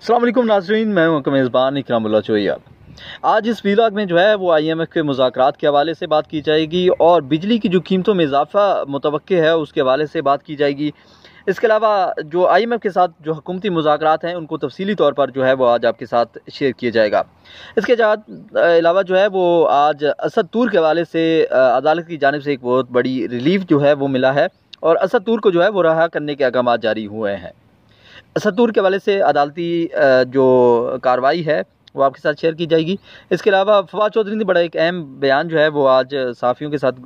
अस्सलाम वालेकुम नाज़रीन, मैं हूं मेज़बान इकरामुल्लाह चोइया। आज इस व्लॉग में जो है वो IMF के मुज़ाकरात के हवाले से बात की जाएगी और बिजली की जो कीमतों में इजाफ़ा मुतवक्के है उसके हवाले से बात की जाएगी। इसके अलावा जो IMF के साथ जो हुकूमती मुज़ाकरात हैं उनको तफसीली तौर पर जो है वो आज आपके साथ शेयर किया जाएगा। इसके अलावा जो है वो आज असद तूर के हवाले से अदालत की जानिब से एक बहुत बड़ी रिलीफ जो है वो मिला है और असद तूर को जो है वो रहा करने के अहकाम जारी हुए हैं। असद तूर के हवाले से अदालती जो कार्रवाई है वो आपके साथ शेयर की जाएगी। इसके अलावा फवाद चौधरी ने बड़ा एक अहम बयान जो है वो आज सहाफ़ियों के साथ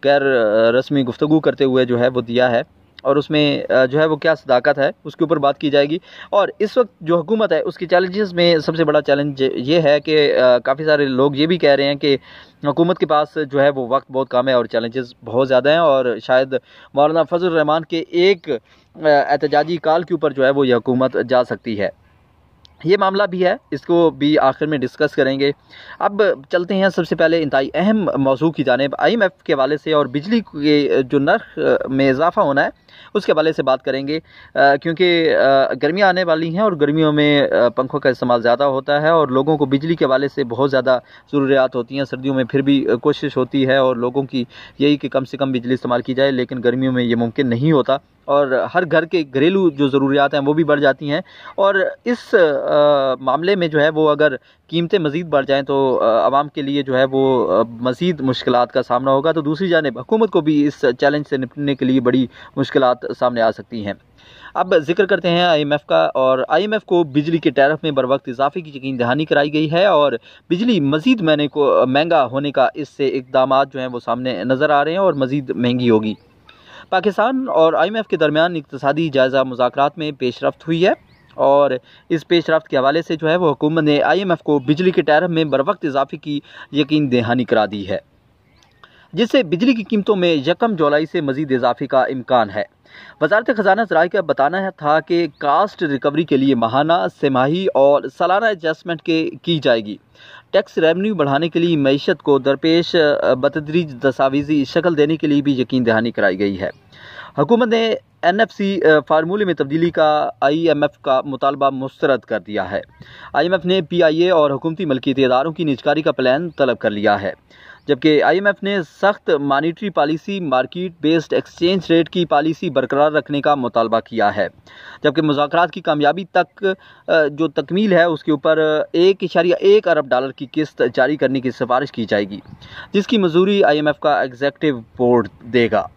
गैर रस्मी गुफ्तगू करते हुए जो है वो दिया है और उसमें जो है वो क्या सदाकत है उसके ऊपर बात की जाएगी। और इस वक्त जो हुकूमत है उसकी चैलेंजेस में सबसे बड़ा चैलेंज ये है कि काफ़ी सारे लोग ये भी कह रहे हैं कि हुकूमत के पास जो है वो वक्त बहुत कम है और चैलेंजेस बहुत ज़्यादा हैं और शायद मौलाना फजल रहमान के एक एहतजाजी कॉल के ऊपर जो है वो ये हुकूमत जा सकती है। ये मामला भी है, इसको भी आखिर में डिस्कस करेंगे। अब चलते हैं सबसे पहले इंतहाई अहम मौजू की जानिब IMF के हवाले से और बिजली के जो नर्ख में इजाफ़ा होना है उसके हवाले से बात करेंगे क्योंकि गर्मियाँ आने वाली हैं और गर्मियों में पंखों का इस्तेमाल ज़्यादा होता है और लोगों को बिजली के हवाले से बहुत ज़्यादा ज़रूरियात होती हैं। सर्दियों में फिर भी कोशिश होती है और लोगों की यही कि कम से कम बिजली इस्तेमाल की जाए, लेकिन गर्मियों में ये मुमकिन नहीं होता और हर घर के घरेलू जो ज़रूरियात हैं वो भी बढ़ जाती हैं और इस मामले में जो है वो अगर कीमतें मज़ीद बढ़ जाएँ तो आवाम के लिए जो है वो मज़ीद मुश्किलात का सामना होगा। तो दूसरी जानिब हुकूमत को भी इस चैलेंज से निपटने के लिए बड़ी मुश्किलात सामने आ सकती हैं। अब जिक्र करते हैं IMF का और IMF को बिजली के टैरिफ में बर वक्त इजाफे की यकीन दहानी कराई गई है और बिजली मज़ीद महंगा होने का इससे इक़दाम जो हैं वो सामने नज़र आ रहे हैं और मज़ीद महंगी होगी। पाकिस्तान और IMF के दरमियान इक़्तिसादी जायज़ा मुज़ाकरात में पेशरफ्त हुई है और इस पेशरफ्त के हवाले से जो है वो हुकूमत ने IMF को बिजली के टैरिफ में बर वक्त इजाफे की यकीन दहानी करा दी है, जिससे बिजली की कीमतों में 1 जुलाई से मज़ीद इजाफे का इम्कान है। वज़ारत ख़ज़ाना ज़राए का बताना था कि कास्ट रिकवरी के लिए माहाना, तिमाही और सालाना एडजस्टमेंट की जाएगी। टैक्स रेवेन्यू बढ़ाने के लिए मईशत को दरपेश बतदरीज दस्तावेज़ी शक्ल देने के लिए भी यकीन दहानी कराई गई है। हुकूमत ने NFC फार्मूले में तब्दीली का IMF का मुतालबा मुस्तरद कर दिया है। IMF ने PIA और हुकूमती मलकियती इदारों की निजकारी का प्लान तलब कर लिया है, जबकि IMF ने सख्त monetary policy, market based exchange rate की पॉलिसी बरकरार रखने का मुतालबा किया है, जबकि मुज़ाकरात की कामयाबी तक जो तकमील है उसके ऊपर 1.1 अरब डॉलर की किस्त जारी करने की सिफारिश की जाएगी, जिसकी मंजूरी IMF का एग्जीक्यूटिव बोर्ड देगा।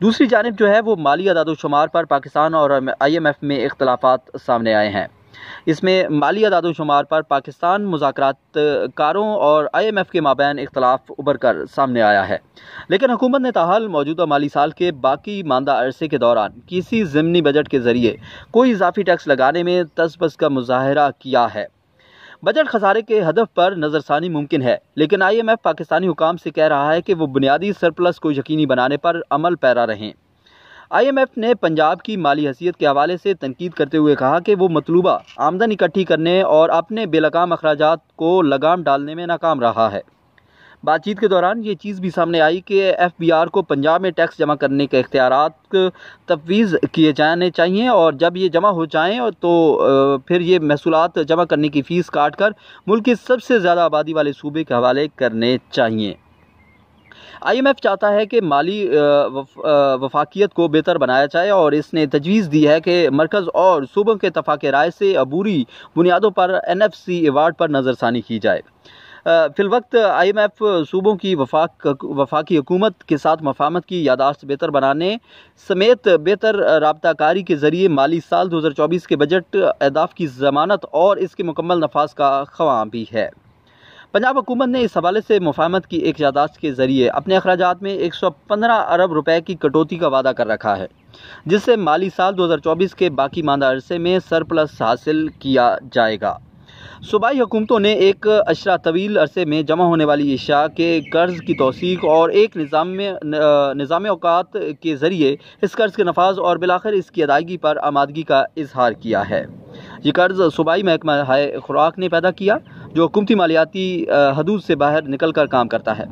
दूसरी जानिब जो है वो माली अदाद-ओ-शुमार पर पाकिस्तान और IMF में इख्तलाफात सामने आए हैं। इसमें माली अदाद-ओ-शुमार पर पाकिस्तान मुज़ाकरात कारों और IMF के माबैन इख्तलाफ उभर कर सामने आया है, लेकिन हुकूमत ने ताहाल मौजूदा माली साल के बाकी मानदा अरसे के दौरान किसी ज़िमनी बजट के ज़रिए कोई इजाफी टैक्स लगाने में तसब्बुस का मुजाहरा किया है। बजट खसारे के हदफ पर नज़रसानी मुमकिन है, लेकिन IMF पाकिस्तानी हुकाम से कह रहा है कि वो बुनियादी सरप्लस को यकीनी बनाने पर अमल पैरा रहें। IMF ने पंजाब की माली हैसियत के हवाले से तनकीद करते हुए कहा कि वो मतलूबा आमदन इकट्ठी करने और अपने बेलगाम अखराजात को लगाम डालने में नाकाम रहा है। बातचीत के दौरान ये चीज़ भी सामने आई कि FBR को पंजाब में टैक्स जमा करने के इख्तियारात तफवीज़ किए जाने चाहिए और जब ये जमा हो जाएँ तो फिर ये महसूलात जमा करने की फ़ीस काट कर मुल्क के सबसे ज़्यादा आबादी वाले सूबे के हवाले करने चाहिए। IMF चाहता है कि माली वफाकियत को बेहतर बनाया जाए और इसने तजवीज़ दी है कि मरकज़ और सूबों के इत्तफ़ाक़ राय से अबूरी बुनियादों पर NFC अवार्ड पर नज़रसानी की जाए। फिलवक्त IMF सूबों की वफाकी हुकूमत के साथ मफाहमत की यादाश्त बेहतर बनाने समेत बेहतर राबताकारी के ज़रिए माली साल 2024 के बजट अहदाफ की ज़मानत और इसके मुकम्मल नफाज का ख्वाह भी है। पंजाब हुकूमत ने इस हवाले से मुफाहमत की एक यादाश्त के ज़रिए अपने अखराजात में 115 अरब रुपए की कटौती का वादा कर रखा है, जिससे माली साल 2024 के बाकी मानदा अरसे में सरप्लस हासिल किया जाएगा। सूबाई हुकूमतों ने एक अशरा तवील अरसे में जमा होने वाली इशा के कर्ज की तौसीक और एक निज़ाम औकात के ज़रिए इस कर्ज के नफाज और बिलाखिर इसकी अदायगी पर आमादगी का इजहार किया है। ये कर्ज सूबाई महकमा हाय खुराक ने पैदा किया, जो हुकूमती मालियाती हदूद से बाहर निकल कर काम करता है।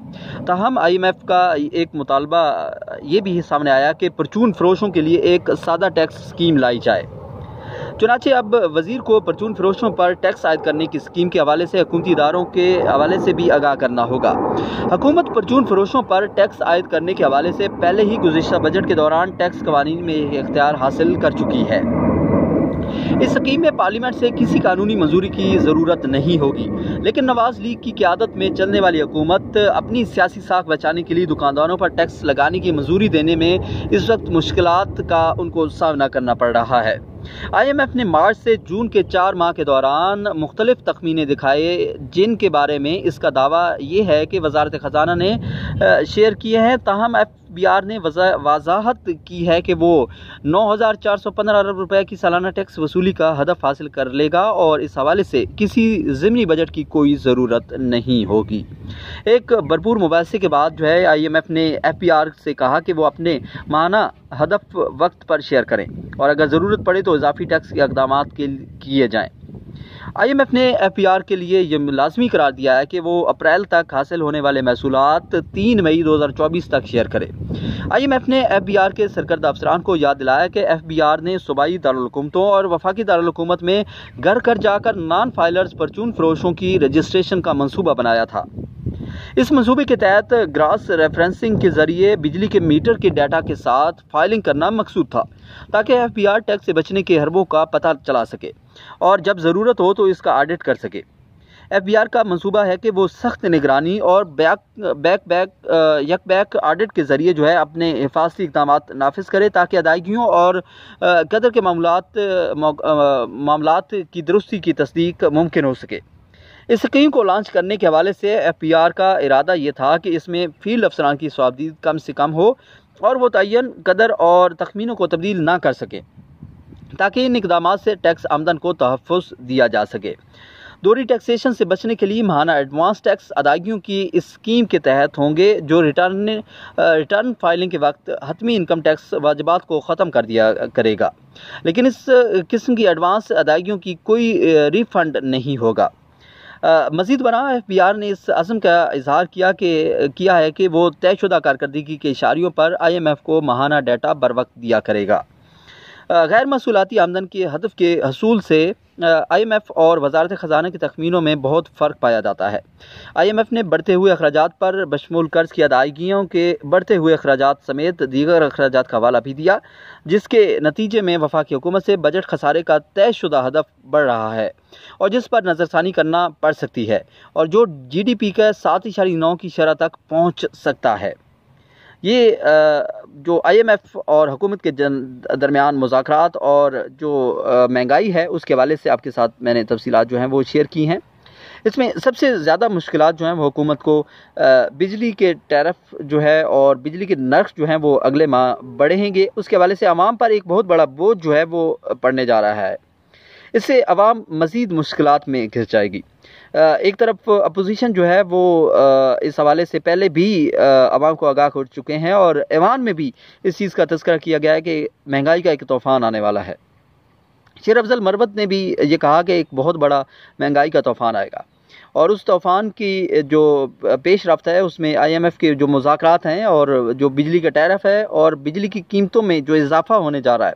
ताहम IMF का एक मुतालबा ये भी सामने आया कि परचून फरोशों के लिए एक सादा टैक्स स्कीम लाई जाए। चुनांचे अब वजीर को परचून फरोशों पर टैक्स आयद करने की स्कीम के हवाले से हुकूमती इदारों के हवाले से भी आगाह करना होगा। हुकूमत परचून फरोशों पर टैक्स आयद करने के हवाले से पहले ही गुज़िश्ता बजट के दौरान टैक्स कवानीन में इख्तियार हासिल कर चुकी है। इस स्कीम में पार्लियामेंट से किसी कानूनी मंजूरी की ज़रूरत नहीं होगी, लेकिन नवाज लीग की क़यादत में चलने वाली हुकूमत अपनी सियासी साख बचाने के लिए दुकानदारों पर टैक्स लगाने की मंजूरी देने में इस वक्त मुश्किलात का उनको सामना करना पड़ रहा है। IMF ने मार्च से जून के 4 माह के दौरान मुख्तलिफ तखमीने दिखाए, जिनके बारे में इसका दावा ये है कि वजारत ख़जाना ने शेयर किए हैं। ताहम FBR ने वजाहत की है कि वो 9,415 अरब रुपए की सालाना टैक्स वसूली का हदफ हासिल कर लेगा और इस हवाले से किसी ज़िमनी बजट की कोई ज़रूरत नहीं होगी। एक भरपूर मुबाहिसे के बाद जो है IMF ने FBR से कहा कि वो अपने माहाना हदफ वक्त पर शेयर करें और अगर ज़रूरत पड़े तो इजाफी टैक्स के इक़दाम किए जाएँ। IMF ने FBR के लिए यह लाजमी करार दिया है कि वो अप्रैल तक हासिल होने वाले महसूलात 3 मई 2024 तक शेयर करे। IMF ने FBR के सरकर्दा अफसरान को याद दिलाया कि FBR ने सूबाई दारुल-हुकूमतों और वफाकी दारुल-हुकूमत में घर घर जाकर नॉन फाइलर्स परचून फरोशों की रजिस्ट्रेशन का मंसूबा बनाया था। इस मंसूबे के तहत ग्रास रेफरेंसिंग के जरिए बिजली के मीटर के डाटा के साथ फाइलिंग करना मकसूद था, ताकि FBR टैक्स से बचने के हरबों का पता चला सके और जब ज़रूरत हो तो इसका ऑडिट कर सके। FBR का मंसूबा है कि वो सख्त निगरानी और बैक ऑडिट के ज़रिए जो है अपने हिफाजती इक़दाम नाफिज करे, ताकि अदायगियों और कदर के मामलात की दुरुस्ती की तस्दीक मुमकिन हो सके। इस स्कीम को लॉन्च करने के हवाले से FBR का इरादा ये था कि इसमें फील्ड अफसरान की स्वाबदीद कम से कम हो और वो तयन कदर और तखमीनों को तब्दील ना कर सके, ताकि इन इक़दामात से टैक्स आमदन को तहफ़्फ़ुज़ दिया जा सके। दोहरी टैक्सेशन से बचने के लिए माहाना एडवांस टैक्स अदायगियों की इस स्कीम के तहत होंगे, जो रिटर्न फाइलिंग के वक्त हतमी इनकम टैक्स वाजिबात को ख़त्म कर दिया करेगा, लेकिन इस किस्म की एडवांस अदायगियों की कोई रिफ़ंड नहीं होगा। मज़ीद बना FBR ने इस अज़्म का इजहार किया है कि वो तयशुदा कारकर्दगी के इशारियों पर IMF को माहाना डाटा बर वक्त दिया करेगा। गैर महसूलाती आमदन के हदफ के हसूल से IMF और वजारत ख़जाना के तखमीनों में बहुत फ़र्क पाया जाता है। IMF ने बढ़ते हुए अखराजात पर बशमूल कर्ज की अदायगियों के बढ़ते हुए अखराजात समेत दीगर अखराजात का हवाला भी दिया, जिसके नतीजे में वफाकी हुकूमत से बजट खसारे का तयशुदा हदफ बढ़ रहा है और जिस पर नज़रसानी करना पड़ सकती है और जो GDP के 7.9 की शरह तक पहुँच सकता है। ये जो IMF और हुकूमत के दरमियान मुज़ाकरात और जो महंगाई है उसके हवाले से आपके साथ मैंने तफसीलात जो हैं वो शेयर की हैं। इसमें सबसे ज़्यादा मुश्किलात जो हैं वो हुकूमत को बिजली के टैरिफ जो है और बिजली के नर्ख जो हैं वो अगले माह बढ़ेंगे, उसके हवाले से आवाम पर एक बहुत बड़ा बोझ जो है वो पड़ने जा रहा है। इससे आवाम मज़ीद मुश्किलात में घिस जाएगी। एक तरफ अपोजिशन जो है वो इस हवाले से पहले भी आवाम को आगाह कर चुके हैं और ऐवान में भी इस चीज़ का तज़किरा किया गया है कि महंगाई का एक तूफ़ान आने वाला है। शेर अफजल मरवत ने भी ये कहा कि एक बहुत बड़ा महंगाई का तूफ़ान आएगा और उस तूफ़ान की जो पेश रफ्त है उसमें IMF के जो मुज़ाकरात हैं और जो बिजली का टैरिफ है और बिजली की कीमतों में जो इजाफा होने जा रहा है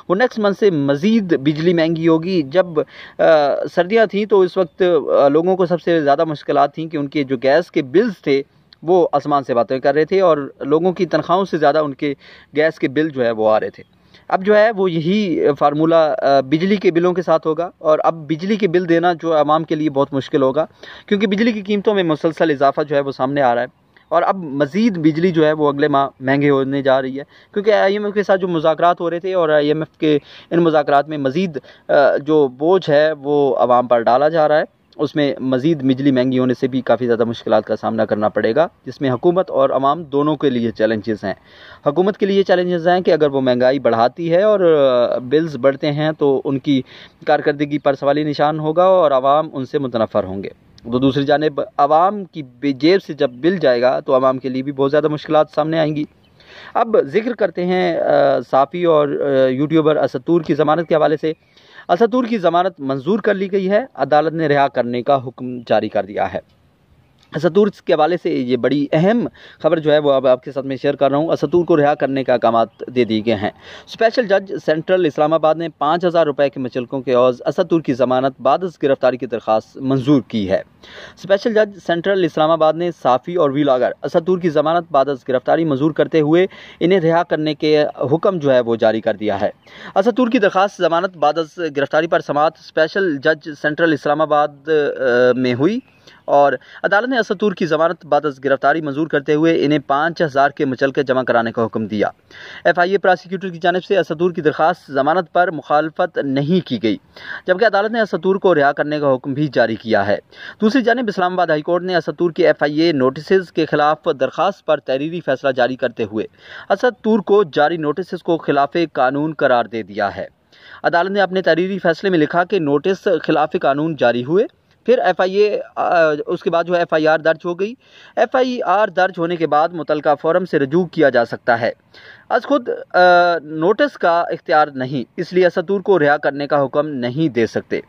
वो नेक्स्ट मंथ से मज़ीद बिजली महंगी होगी। जब सर्दियाँ थीं तो इस वक्त लोगों को सबसे ज़्यादा मुश्किलात थीं कि उनके जो गैस के बिल्स थे वो आसमान से बातें कर रहे थे और लोगों की तनख्वाहों से ज़्यादा उनके गैस के बिल जो है वो आ रहे थे। अब जो है वो यही फार्मूला बिजली के बिलों के साथ होगा और अब बिजली के बिल देना जो आवाम के लिए बहुत मुश्किल होगा, क्योंकि बिजली की कीमतों में मुसलसल इजाफा जो है वो सामने आ रहा है और अब मज़ीद बिजली जो है वो अगले माह महंगे होने जा रही है, क्योंकि IMF के साथ जो मुज़ाकरात हो रहे थे और IMF के इन मुज़ाकरात में मज़ीद जो बोझ है वो आवाम पर डाला जा रहा है, उसमें मज़ीद बिजली महंगी होने से भी काफ़ी ज़्यादा मुश्किलात का सामना करना पड़ेगा, जिसमें हुकूमत और आवाम दोनों के लिए चैलेंजेस हैं। हुकूमत के लिए चैलेंजेस हैं कि अगर वो महंगाई बढ़ाती है और बिल्स बढ़ते हैं तो उनकी कारकर्दगी पर सवाली निशान होगा और आवाम उनसे मुतनफ़र होंगे। तो दूसरी जानिब आवाम की जेब से जब बिल जाएगा तो आवाम के लिए भी बहुत ज़्यादा मुश्किलात सामने आएंगी। अब जिक्र करते हैं साफ़ी और यूट्यूबर असद तूर की ज़मानत के हवाले से। असद तूर की ज़मानत मंजूर कर ली गई है, अदालत ने रिहा करने का हुक्म जारी कर दिया है। असतूर के हवाले से ये बड़ी अहम खबर जो है वो अब आपके साथ में शेयर कर रहा हूँ। असतूर को रिहा करने का अहकामात दे दिए गए हैं। स्पेशल जज सेंट्रल इस्लामाबाद ने 5,000 रुपये के मुचलकों के एवज असतूर की ज़मानत बाद गिरफ्तारी की दरख्वास्त मंजूर की है। स्पेशल जज सेंट्रल इस्लामाबाद ने साफ़ी और वीलागर असतूर की ज़मानत बाद गिरफ्तारी मंजूर करते हुए इन्हें रिहा करने के हुक्म जो है वो जारी कर दिया है। असतूर की दरख्वास्त ज़मानत बाद गिरफ्तारी पर समाअत स्पेशल जज सेंट्रल इस्लामाबाद में हुई और अदालत ने असतूर की ज़मानत बाद गिरफ्तारी मंजूर करते हुए इन्हें 5,000 के मुचलके जमा कराने का हुक्म दिया। FIA प्रोसिक्यूटर की जानिब से असतूर की दरख्वास्त ज़मानत पर मुखालफत नहीं की गई, जबकि अदालत ने असतूर को रिहा करने का हुक्म भी जारी किया है। दूसरी जानिब इस्लामाबाद हाई कोर्ट ने असतूर के FIA नोटिस के खिलाफ दरख्वास्त पर तहरीरी फैसला जारी करते हुए असतूर को जारी नोटिस को खिलाफ कानून करार दे दिया है। अदालत ने अपने तहरीरी फैसले में लिखा कि नोटिस खिलाफ कानून जारी हुए, फिर FIA उसके बाद जो है FIR दर्ज हो गई। FIR दर्ज होने के बाद मुतलका फोरम से रजू किया जा सकता है। आज खुद नोटिस का इख्तियार नहीं, इसलिए असतूर को रिहा करने का हुक्म नहीं दे सकते।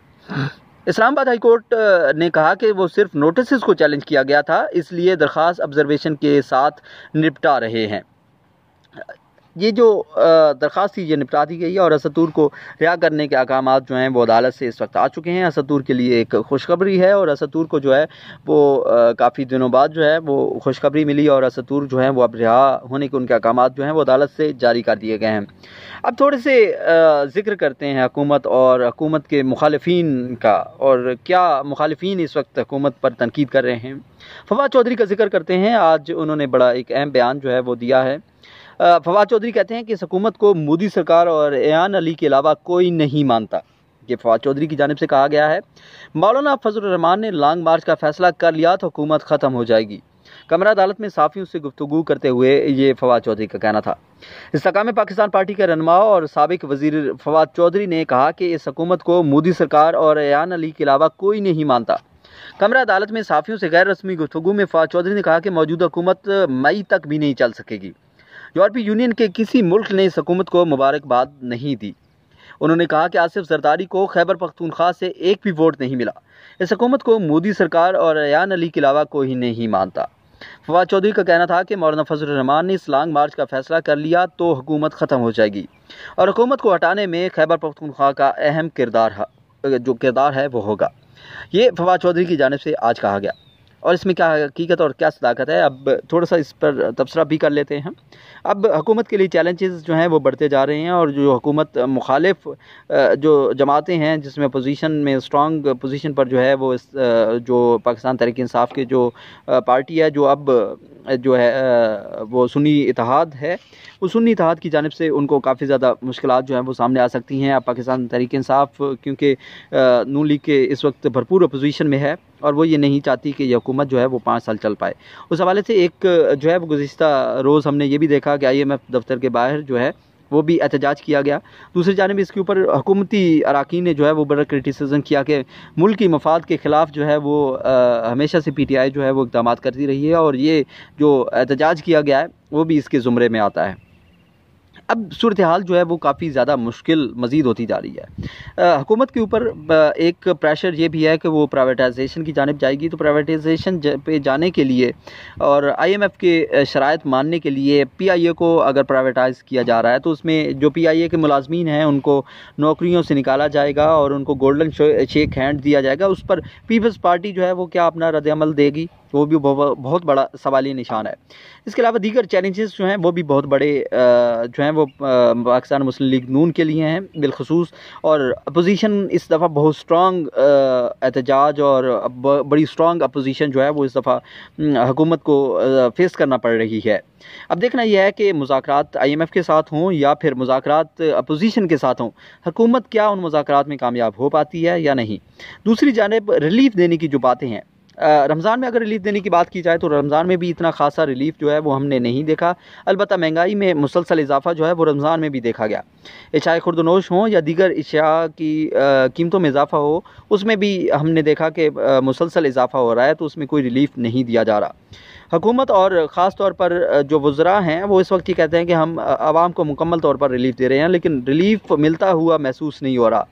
इस्लामाबाद हाई कोर्ट ने कहा कि वो सिर्फ नोटिस को चैलेंज किया गया था, इसलिए दरख्वास्त ऑब्जर्वेशन के साथ निपटा रहे हैं। ये जो दरख्वास्त थी ये निपटा दी गई है और असतूर को रिहा करने के अहकामात जो हैं वो अदालत से इस वक्त आ चुके हैं। असतूर के लिए एक खुशखबरी है और असतूर को जो है वो काफ़ी दिनों बाद जो है वो खुशखबरी मिली और असतूर जो है वो अब रिहा होने के उनके अहकामात जो हैं वो अदालत से जारी कर दिए गए हैं। अब थोड़े से ज़िक्र करते हैं हुकूमत और हुकूमत के मुखालिफिन का, और क्या मुखालिफिन इस वक्त हुकूमत पर तनकीद कर रहे हैं। फवाद चौधरी का जिक्र करते हैं। आज उन्होंने बड़ा एक अहम बयान जो है वो दिया है। फवाद चौधरी कहते हैं कि इस हुकूमत को मोदी सरकार और एयान अली के अलावा कोई नहीं मानता। ये फवाद चौधरी की जानिब से कहा गया है। मौलाना फजल रहमान ने लॉन्ग मार्च का फैसला कर लिया तो हुकूमत ख़त्म हो जाएगी। कमरा अदालत में साफ़ियों से गुफ्तगू करते हुए ये फवाद चौधरी का कहना था। इस्तेकाम पाकिस्तान पार्टी के रहनुमा और साबिक वज़ीर फवाद चौधरी ने कहा कि इस हुकूमत को मोदी सरकार और एयान अली के अलावा कोई नहीं मानता। कमरा अदालत में साफ़ियों से गैर रस्मी गुफ्तगू में फवाद चौधरी ने कहा कि मौजूदा हुकूमत मई तक भी नहीं चल सकेगी। यूरोपीय यूनियन के किसी मुल्क ने इस हुकूमत को मुबारकबाद नहीं दी। उन्होंने कहा कि आसिफ जरदारी को खैबर पख्तूनख्वा से एक भी वोट नहीं मिला। इस हुकूमत को मोदी सरकार और एयान अली के अलावा कोई नहीं मानता। फवाद चौधरी का कहना था कि मौलाना फजल रहमान ने इस लॉन्ग मार्च का फैसला कर लिया तो हुकूमत ख़त्म हो जाएगी और हुकूमत को हटाने में खैबर पख्तूनख्वा का अहम किरदार है वो होगा। ये फवाद चौधरी की जानिब से आज कहा गया और इसमें क्या हकीकत और क्या सदाकत है, अब थोड़ा सा इस पर तबसरा भी कर लेते हैं। अब हुकूमत के लिए चैलेंजेस जो हैं वो बढ़ते जा रहे हैं और जो हुकूमत मुखालिफ जो जमातें हैं जिसमें पोजीशन में स्ट्रॉन्ग पोजीशन पर जो है वो जो पाकिस्तान तहरीक इंसाफ के जो पार्टी है जो अब जो है वो सुन्नी इत्तेहाद है, उस सुन्नी इत्तेहाद की जानिब से उनको काफ़ी ज़्यादा मुश्किलात जो हैं वो सामने आ सकती हैं। अब पाकिस्तान तहरीक इंसाफ क्योंकि नून लीग के इस वक्त भरपूर अपोजिशन में है और वो ये नहीं चाहती कि ये हुकूमत जो है वो 5 साल चल पाए। उस हवाले से एक जो है वो गुज़िश्ता रोज़ हमने ये भी देखा कि IMF दफ्तर के बाहर जो है वो भी एहतजाज किया गया। दूसरी जानिब इसके ऊपर हुकूमती अराकीन ने जो है वो बड़ा क्रिटिसिज्म किया कि मुल्क की मफाद के ख़िलाफ़ जो है वो हमेशा से PTI जो है वो इक़दाम करती रही है और ये जो एहतजाज किया गया है वो भी इसके ज़ुमरे में आता है। अब सूरत हाल जो है वो काफ़ी ज़्यादा मुश्किल मज़ीद होती जा रही है। हुकूमत के ऊपर एक प्रेशर ये भी है कि वो प्राइवेटाइजेशन की जानिब जाएगी, तो प्राइवेटाइजेशन पे जाने के लिए और IMF के शराइत मानने के लिए PIA को अगर प्राइवेटाइज़ किया जा रहा है तो उसमें जो PIA के मुलाजमीन हैं उनको नौकरियों से निकाला जाएगा और उनको गोल्डन शेक हैंड दिया जाएगा। उस पर पीपल्स पार्टी जो है वो क्या अपना रद्द-ए-अमल देगी, वो भी बहुत बड़ा सवाली निशान है। इसके अलावा दीगर चैलेंजेस जो हैं वो भी बहुत बड़े जो हैं वो पाकिस्तान मुस्लिम लीग नून के लिए हैं बिलखसूस, और अपोजिशन इस दफ़ा बहुत स्ट्रॉन्ग एहतजाज और बड़ी स्ट्रॉन्ग अपोजिशन जो है वो इस दफ़ा हुकूमत को फेस करना पड़ रही है। अब देखना यह है कि मुज़ाकरात IMF के साथ हों या फिर मुज़ाकरात अपोजिशन के साथ हों, हुकूमत क्या उन मुज़ाकरात में कामयाब हो पाती है या नहीं। दूसरी जानिब रिलीफ देने की जो बातें हैं, रमज़ान में अगर रिलीफ देने की बात की जाए तो रमज़ान में भी इतना खासा रिलीफ जो है वो हमने नहीं देखा। अलबत्ता महंगाई में मुसलसल इजाफा जो है वो रमज़ान में भी देखा गया। इशाए खुर्दनोश हों या दीगर इशिया की कीमतों में इजाफा हो, उसमें भी हमने देखा कि मुसलसल इजाफा हो रहा है, तो उसमें कोई रिलीफ नहीं दिया जा रहा। हुकूमत और ख़ास तौर पर जो वज़रा हैं वो इस वक्त ये कहते हैं कि हम आवाम को मुकम्मल तौर पर रिलीफ़ दे रहे हैं, लेकिन रिलीफ़ मिलता हुआ महसूस नहीं हो रहा,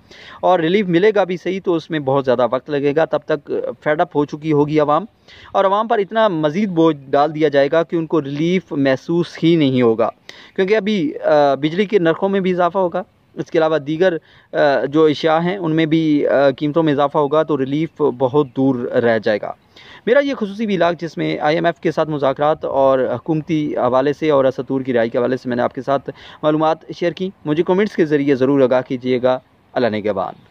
और रिलीफ़ मिलेगा भी सही तो उसमें बहुत ज़्यादा वक्त लगेगा। तब तक फेड अप हो चुकी होगी आवाम, और आवाम पर इतना मज़ीद बोझ डाल दिया जाएगा कि उनको रिलीफ़ महसूस ही नहीं होगा, क्योंकि अभी बिजली के नरखों में भी इजाफ़ा होगा, इसके अलावा दीगर जो अशिया हैं उनमें भी कीमतों में इजाफ़ा होगा, तो रिलीफ़ बहुत दूर रह जाएगा। मेरा ये खुसूसी व्लॉग जिसमें IMF के साथ मुज़ाकरात और हुकूमती हवाले से और असतूर की राय के हवाले से मैंने आपके साथ मालूमात शेयर की। मुझे कमेंट्स के ज़रिए ज़रूर आगाह कीजिएगा। अल्लाह निगहबान।